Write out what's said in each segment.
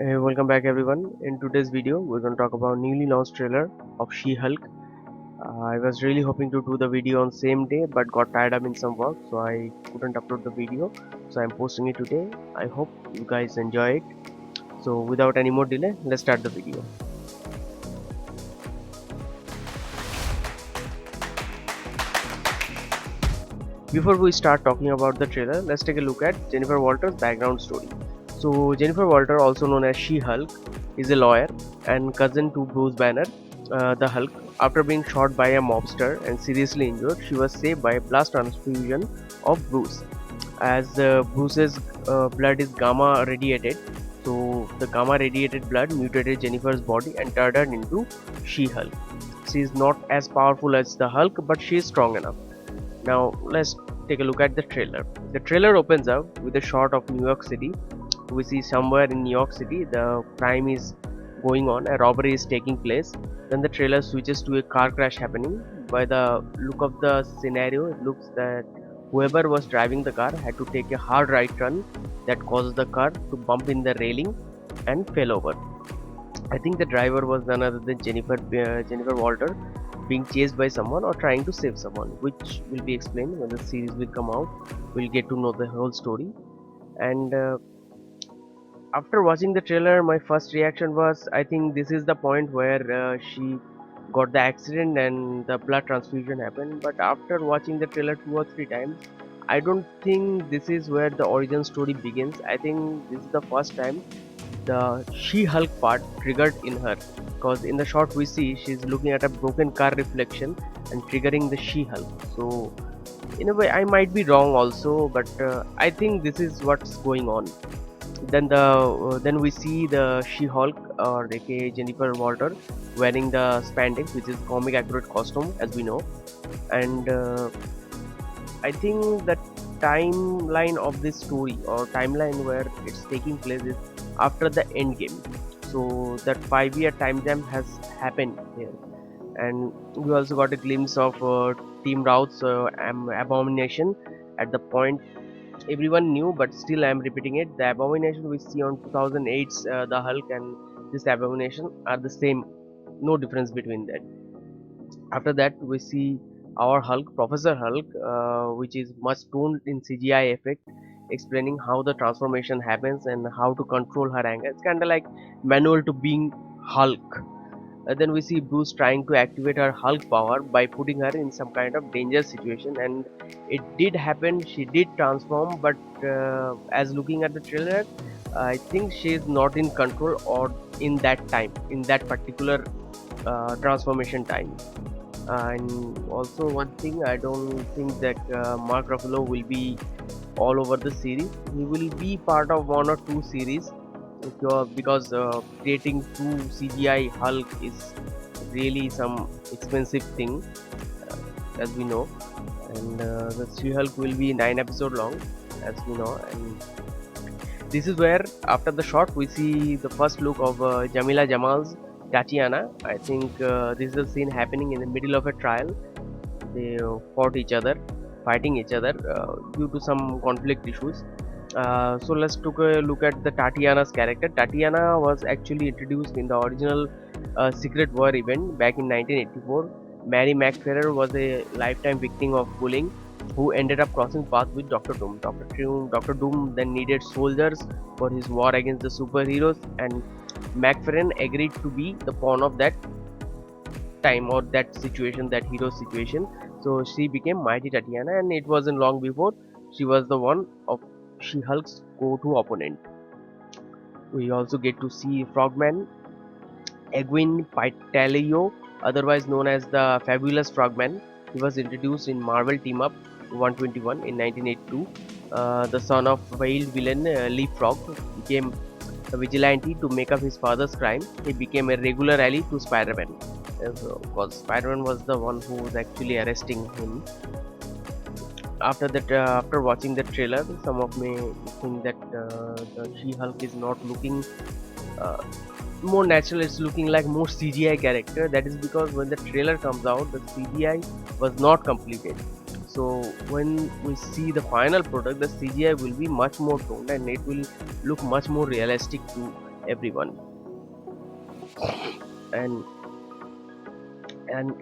Welcome back everyone. In today's video, we're going to talk about newly launched trailer of She-Hulk. I was really hoping to do the video on same day, but got tied up in some work, so I couldn't upload the video. So I'm posting it today. I hope you guys enjoy it. So without any more delay, let's start the video. Before we start talking about the trailer, let's take a look at Jennifer Walter's background story. So Jennifer Walter, also known as She-Hulk, is a lawyer and cousin to Bruce Banner, the Hulk. After being shot by a mobster and seriously injured, she was saved by a blast transfusion of Bruce. As Bruce's blood is gamma radiated, so the gamma radiated blood mutated Jennifer's body and turned her into She-Hulk. She is not as powerful as the Hulk, but she is strong enough. Now let's take a look at the trailer. The trailer opens up with a shot of New York City. We see somewhere in New York City the crime is going on, a robbery is taking place. Then the trailer switches to a car crash happening. By the look of the scenario, it looks that whoever was driving the car had to take a hard right turn that caused the car to bump in the railing and fell over. I think the driver was none other than Jennifer Walter, being chased by someone or trying to save someone, which will be explained when the series will come out. We'll get to know the whole story. And after watching the trailer, my first reaction was, I think this is the point where she got the accident and the blood transfusion happened. But after watching the trailer 2 or 3 times, I don't think this is where the origin story begins. I think this is the first time the She-Hulk part triggered in her, because in the shot we see she's looking at a broken car reflection and triggering the She-Hulk. So in a way I might be wrong also, but I think this is what's going on. Then we see the She-Hulk, or aka Jennifer Walter, wearing the spandex, which is comic accurate costume as we know. And I think the timeline of this story, or timeline where it's taking place, is after the end game. So that 5 year time jump has happened here. And we also got a glimpse of Team Routh's Abomination at the point everyone knew, but still I am repeating it. The Abomination we see on 2008's the Hulk and this Abomination are the same, no difference between that. After that we see our Hulk, Professor Hulk, which is much toned in CGI effect, explaining how the transformation happens and how to control her anger. It's kind of like manual to being Hulk. Then we see Bruce trying to activate her Hulk power by putting her in some kind of danger situation, and it did happen. She did transform, but as looking at the trailer, I think she is not in control or in that time, in that particular transformation time. And also one thing, I don't think that Mark Ruffalo will be all over the series. He will be part of one or two series, because creating two CGI Hulk is really some expensive thing, as we know. And the She-Hulk will be 9 episode long, as we know. And this is where, after the shot, we see the first look of Jamila Jamal's Tatiana. I think this is a scene happening in the middle of a trial. They fought each other, fighting each other due to some conflict issues. So let's take a look at the Tatiana's character. Tatiana was actually introduced in the original Secret War event back in 1984. Mary McFerrer was a lifetime victim of bullying who ended up crossing paths with Doctor Doom. Doctor Doom then needed soldiers for his war against the superheroes, and McFerrin agreed to be the pawn of that time, or that situation, that hero situation. So she became Mighty Tatiana, and it wasn't long before she was the one of She-Hulk's go-to opponent. We also get to see Frogman, Egwin Paitalio, otherwise known as the Fabulous Frogman. He was introduced in Marvel Team Up 121 in 1982. The son of veiled villain Leapfrog became a vigilante to make up his father's crime. He became a regular ally to Spider-Man, because Spider-Man was the one who was actually arresting him. After watching the trailer, some of me think that the She-Hulk is not looking uh, more natural. It's looking like more CGI character. That is because when the trailer comes out, the CGI was not completed. So when we see the final product, the CGI will be much more toned and it will look much more realistic to everyone. And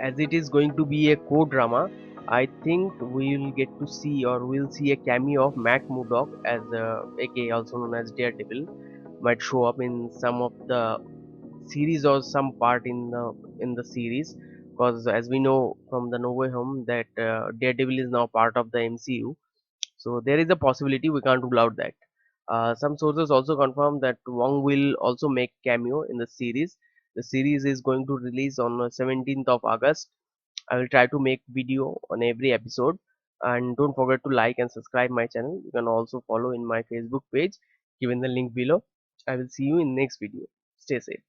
as it is going to be a co-drama, I think we'll get to see, or we'll see a cameo of Matt Murdock as aka also known as Daredevil, might show up in some of the series or some part in the series, because as we know from the No Way Home that Daredevil is now part of the MCU. So there is a possibility, we can't rule out that. Some sources also confirm that Wong will also make cameo in the series. The series is going to release on 17th of August. I will try to make video on every episode, and don't forget to like and subscribe my channel. You can also follow in my Facebook page, given the link below. I will see you in next video. Stay safe.